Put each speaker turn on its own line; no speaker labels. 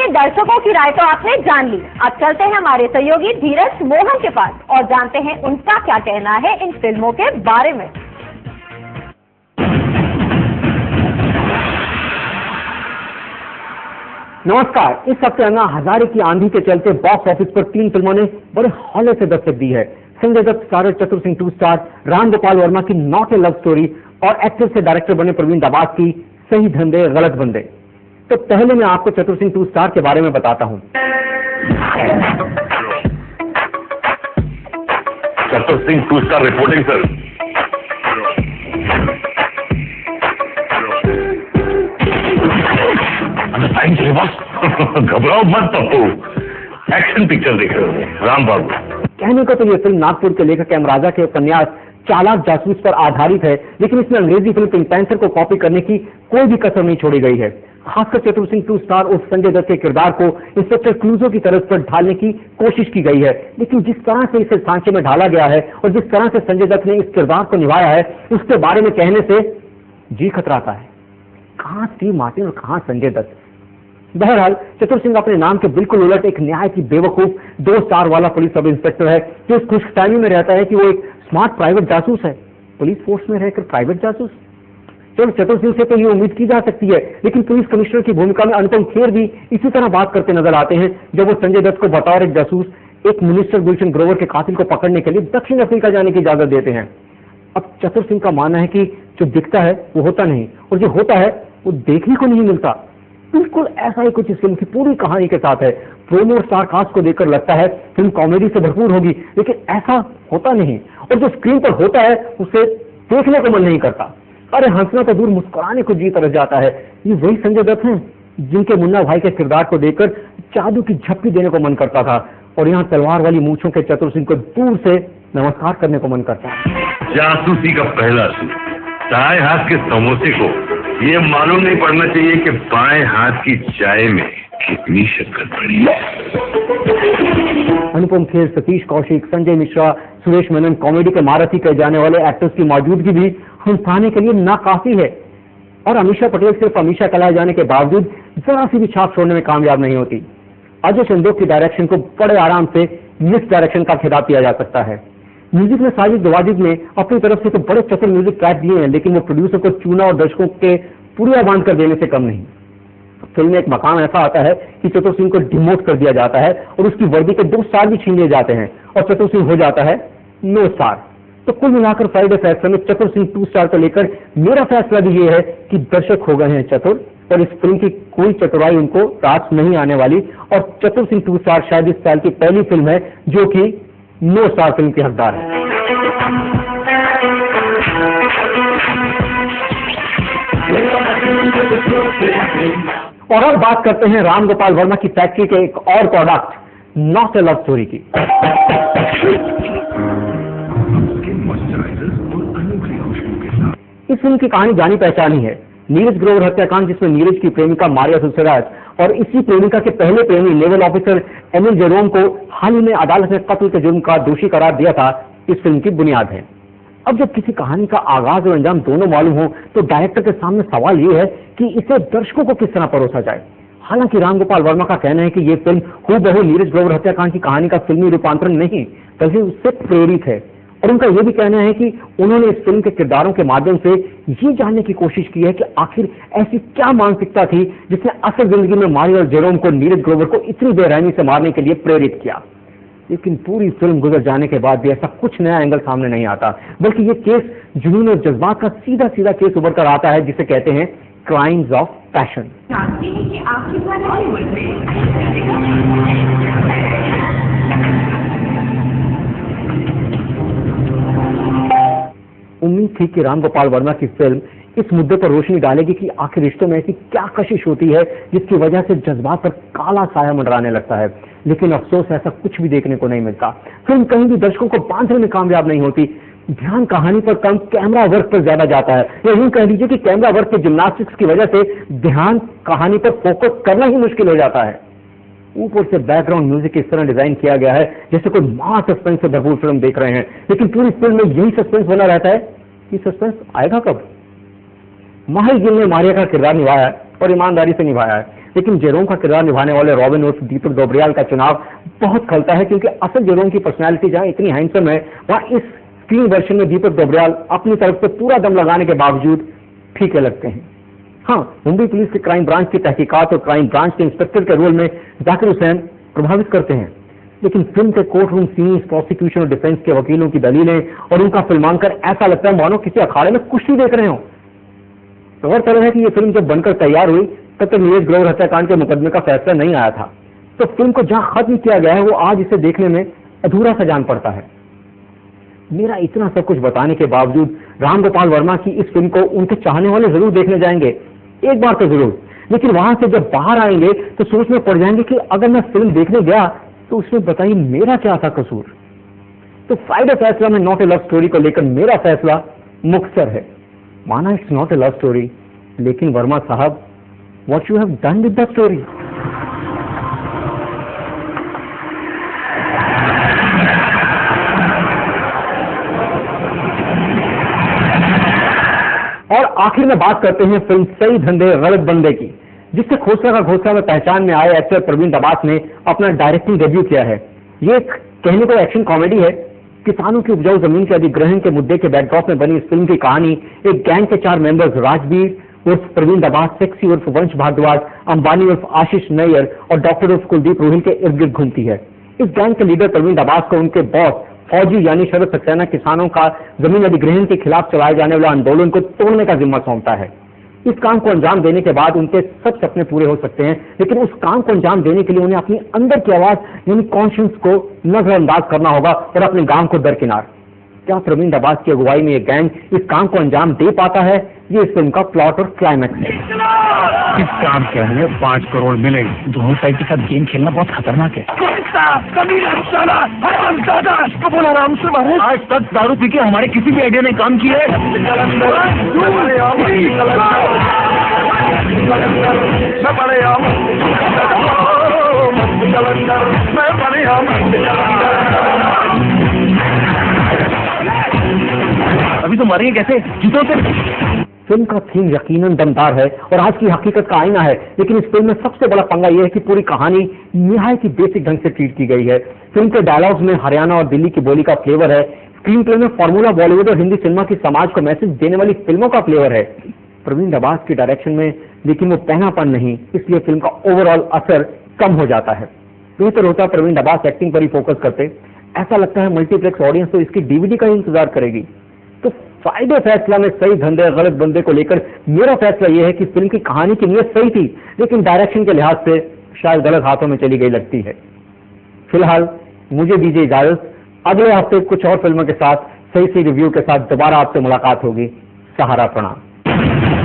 चलिए, दर्शकों की राय तो आपने जान ली। अब चलते हैं हमारे सहयोगी धीरज मोहन के पास और जानते हैं उनका क्या कहना है इन फिल्मों के बारे में।
नमस्कार। इस हफ्ते अन्ना हजारे की आंधी के चलते बॉक्स ऑफिस पर 3 फिल्मों ने बड़े हौले से दस्तक दी है। संजय दत्त स्टारर चतुर सिंह 2 स्टार, राम गोपाल वर्मा की नॉट ए लव स्टोरी और एक्टर से डायरेक्टर बने प्रवीण दबास की सही धंधे गलत बंदे। तो पहले मैं आपको चतुर सिंह 2 स्टार के बारे में बताता हूँ।
चतुर सिंह 2 स्टार रिपोर्टिंग सर। घबराओ मत पप्पू, एक्शन पिक्चर देख रहे हो राम बाबू।
कहने को तो ये फिल्म नागपुर के लेखक एम राजा के उपन्यास चालाक जासूस पर आधारित है, लेकिन इसमें अंग्रेजी फिल्म पिंक पैंथर को कॉपी करने की कोई भी कसर नहीं छोड़ी गई है। खासकर चतुर सिंह 2 स्टार उस संजय दत्त के किरदार को इंस्पेक्टर क्लूजो की तरफ पर ढालने की कोशिश की गई है, लेकिन जिस तरह से इसे सांचे में ढाला गया है और जिस तरह से संजय दत्त ने इस किरदार को निभाया है, उसके बारे में कहने से जी खतराता है। कहां स्टीव मार्टिन और कहां संजय दत्त। बहरहाल चतुर सिंह अपने नाम के बिल्कुल उलट एक न्याय की बेवकूफ 2 स्टार वाला पुलिस सब इंस्पेक्टर है, जो इस खुशफहमी में रहता है कि वो एक स्मार्ट प्राइवेट जासूस है। पुलिस फोर्स में रहकर प्राइवेट जासूस। चलो, चतुर सिंह से तो ये उम्मीद की जा सकती है, लेकिन पुलिस कमिश्नर की भूमिका में अनुपम खेर भी इसी तरह बात करते नजर आते हैं, जब वो संजय दत्त को बतौर एक जासूस एक मिनिस्टर गुलशन ग्रोवर के कातिल को पकड़ने के लिए दक्षिण अफ्रीका जाने की इजाजत देते हैं। अब चतुर सिंह का मानना है कि जो दिखता है वो होता नहीं, और जो होता है वो देखने को नहीं मिलता। बिल्कुल ऐसा ही कुछ इस फिल्म की पूरी कहानी के साथ है। प्रोमो और स्टार कास्ट को देखकर लगता है फिल्म कॉमेडी से भरपूर होगी, लेकिन ऐसा होता नहीं, और जो स्क्रीन पर होता है उसे देखने को मन नहीं करता। अरे हंसना तो दूर, मुस्कुराने को जी तरस जाता है। ये वही संजय दत्त हैं जिनके मुन्ना भाई के किरदार को देखकर जादू की झप्पी देने को मन करता था, और यहाँ तलवार वाली मूंछों के चतुर सिंह को दूर से नमस्कार करने को मन करता है।
जासूसी का पहला सूत्र, दाएं हाथ के समोसे को ये मालूम नहीं पड़ना चाहिए कि बाएं हाथ की चाय में कितनी शक्कर पड़ी है।
अनुपम खेर, सतीश कौशिक, संजय मिश्रा, सुरेश मेनन, कॉमेडी के महारथी कहे जाने वाले एक्टर्स की मौजूदगी भी हंसाने के लिए नाकाफी है, और अमीषा पटेल सिर्फ अमीषा कहलाए जाने के बावजूद जरा सी भी छाप छोड़ने में कामयाब नहीं होती। अजय चंदोक की डायरेक्शन को बड़े आराम से मिस डायरेक्शन का खिताब दिया जा सकता है। म्यूजिक में साजिद दवाजिद ने अपनी तरफ से तो बड़े चतुर म्यूजिक ट्रैक दिए हैं, लेकिन वो प्रोड्यूसर को चूना और दर्शकों के पुरिया बांध कर देने से कम नहीं। फिल्म में एक मकाम ऐसा आता है कि चतुर सिंह को डिमोट कर दिया जाता है और उसकी वर्दी के 2 स्टार भी छीन लिए जाते हैं, और चतुर सिंह हो जाता है नो स्टार। तो कुल मिलाकर फ्राइडे फैसले में चतुर सिंह 2 स्टार को लेकर मेरा फैसला भी ये है कि दर्शक हो गए हैं चतुर, और इस फिल्म की कोई चतुराई उनको रास नहीं आने वाली, और चतुर सिंह 2 स्टार शायद इस साल की पहली फिल्म है जो कि नो स्टार फिल्म की हकदार है। और अब बात करते हैं राम गोपाल वर्मा की फैक्ट्री के एक और product not a love story की। इस फिल्म की कहानी जानी पहचानी है। नीरज ग्रोवर हत्याकांड, जिसमें नीरज की प्रेमिका मारिया सुसराज और इसी प्रेमिका के पहले प्रेमी नेवल ऑफिसर एमिल जेरोम को हाल ही में अदालत ने कत्ल के जुर्म का दोषी करार दिया था, इस फिल्म की बुनियाद है। अब जब किसी कहानी का आगाज और अंजाम दोनों मालूम हो, तो डायरेक्टर के सामने सवाल ये है कि इसे दर्शकों को किस तरह परोसा जाए। हालांकि राम गोपाल वर्मा का कहना है कि ये फिल्म हूबहू नीरज ग्रोवर हत्याकांड की कहानी का फिल्मी रूपांतरण नहीं बल्कि उससे प्रेरित है, और उनका यह भी कहना है कि उन्होंने इस फिल्म के किरदारों के माध्यम से ये जानने की कोशिश की है कि आखिर ऐसी क्या मानसिकता थी जिसने असल जिंदगी में मारिया और जेरोम को नीरज ग्रोवर को इतनी बेरहमी से मारने के लिए प्रेरित किया। लेकिन पूरी फिल्म गुजर जाने के बाद भी ऐसा कुछ नया एंगल सामने नहीं आता, बल्कि ये केस जुनून और जज्बात का सीधा सीधा केस उभर कर आता है, जिसे कहते हैं क्राइम्स ऑफ पैशन। उम्मीद थी कि राम गोपाल वर्मा की फिल्म इस मुद्दे पर रोशनी डालेगी कि आखिर रिश्तों में ऐसी क्या कशिश होती है जिसकी वजह से जज्बात पर काला साया मंडराने लगता है, लेकिन अफसोस ऐसा कुछ भी देखने को नहीं मिलता। फिल्म कहीं भी दर्शकों को बांधने में कामयाब नहीं होती। ध्यान कहानी पर कम, कैमरा वर्क पर ज्यादा जाता है, या यूं कह लीजिए कि कैमरा वर्क के जिम्नास्टिक्स की वजह से ध्यान कहानी पर फोकस करना ही मुश्किल हो जाता है। ऊपर से बैकग्राउंड म्यूजिक इस तरह डिजाइन किया गया है जैसे कोई मां सस्पेंस से भरपूर फिल्म देख रहे हैं, लेकिन पूरी फिल्म में यही सस्पेंस बना रहता है कि सस्पेंस आएगा कब। माहिर गिल ने मारिया का किरदार निभाया और ईमानदारी से निभाया है। लेकिन जेरोम का किरदार निभाने वाले रॉबिन उर्फ दीपक डोबरियाल का चुनाव बहुत खलता है, क्योंकि असल जेरोम की पर्सनैलिटी जहाँ इतनी हैंडसम है, वहाँ इस स्क्रीन वर्जन में दीपक डोबरियाल अपनी तरफ से पूरा दम लगाने के बावजूद फीके लगते हैं। हाँ, मुंबई पुलिस के क्राइम ब्रांच की तहकीकात और क्राइम ब्रांच के इंस्पेक्टर के रोल में जाकिर हुसैन प्रभावित करते हैं, लेकिन फिल्म के कोर्ट रूम सीन्स, प्रोसिक्यूशन और डिफेंस के वकीलों की दलीलें और उनका फिल्मांकन ऐसा लगता है मानो किसी अखाड़े में कुश्ती देख रहे हो। गौरतलब है कि ये फिल्म जब बनकर तैयार हुई तब तक नीरज ग्रोवर हत्याकांड के मुकदमे का फैसला नहीं आया था, तो फिल्म को जहां खत्म किया गया है वो आज इसे देखने में अधूरा सा जान पड़ता है। मेरा इतना सब कुछ बताने के बावजूद राम गोपाल वर्मा की इस फिल्म को उनके चाहने वाले जरूर देखने जाएंगे, एक बार तो जरूर, लेकिन वहां से जब बाहर आएंगे तो सोच में पड़ जाएंगे कि अगर मैं फिल्म देखने गया तो उसमें बताइए मेरा क्या था कसूर। तो फ्राइडे फैसला में नॉट ए लव स्टोरी को लेकर मेरा फैसला मुख्तसर है। माना it's not a love story, लेकिन वर्मा साहब, what you have done with the story. और आखिर में बात करते हैं फिल्म सही धंधे गलत बंदे की, जिससे खोसला का घोसला में पहचान में आए एक्टर प्रवीण दबास ने अपना डायरेक्टिंग डेब्यू किया है। ये एक कहने को एक्शन कॉमेडी है। किसानों की उपजाऊ जमीन के अधिग्रहण के मुद्दे के बैकड्रॉप में बनी इस फिल्म की कहानी एक गैंग के 4 मेंबर्स राजवीर उर्फ प्रवीण दबास, सेक्सी उर्फ वंश भारद्वाज, अंबानी उर्फ आशीष नैयर और डॉक्टर उर्फ कुलदीप रोहिल के इर्द गिर्द घूमती है। इस गैंग के लीडर प्रवीण दबास को उनके बॉस फौजी यानी शरद सक्सेना किसानों का जमीन अधिग्रहण के खिलाफ चलाए जाने वाले आंदोलन को तोड़ने का जिम्मा सौंपता है। इस काम को अंजाम देने के बाद उनके सब सपने पूरे हो सकते हैं, लेकिन उस काम को अंजाम देने के लिए उन्हें अपनी अंदर की आवाज यानी कॉन्शियंस को नजरअंदाज करना होगा और अपने गांव को दरकिनार। क्या प्रवीण दबास की अगुवाई में यह गैंग इस काम को अंजाम दे पाता है? ये इस फिल्म का प्लॉट और क्लाइमैक्स है।
इस काम के हमें 5 करोड़ मिले। दोनों साइड के साथ गेम खेलना बहुत खतरनाक है। बोला आराम से मारे। आज तक दारू पी के हमारे किसी भी आइडिया ने काम किया है। अभी तो मारेंगे कैसे? जूतों से।
फिल्म का थीम यकीनन दमदार है और आज की हकीकत का आईना है, लेकिन इस फिल्म में सबसे बड़ा पंगा यह है कि पूरी कहानी निहायत ही बेसिक ढंग से ट्रीट की गई है। फिल्म के डायलॉग्स में हरियाणा और दिल्ली की बोली का फ्लेवर है। स्क्रीन प्ले में फॉर्मूला बॉलीवुड और हिंदी सिनेमा की समाज को मैसेज देने वाली फिल्मों का फ्लेवर है। प्रवीण दबास की डायरेक्शन में लेकिन वो पहनापन नहीं, इसलिए फिल्म का ओवरऑल असर कम हो जाता है। बेहतर होता प्रवीण दबास एक्टिंग पर ही फोकस करते। ऐसा लगता है मल्टीप्लेक्स ऑडियंस तो इसकी डीवीडी का ही इंतजार करेगी। तो फ्राइडे फैसला में सही धंधे गलत बंदे को लेकर मेरा फैसला यह है कि फिल्म की कहानी की नीयत सही थी, लेकिन डायरेक्शन के लिहाज से शायद गलत हाथों में चली गई लगती है। फिलहाल मुझे दीजिए इजाजत। अगले हफ्ते कुछ और फिल्मों के साथ सही रिव्यू के साथ दोबारा आपसे मुलाकात होगी। सहारा प्रणाम।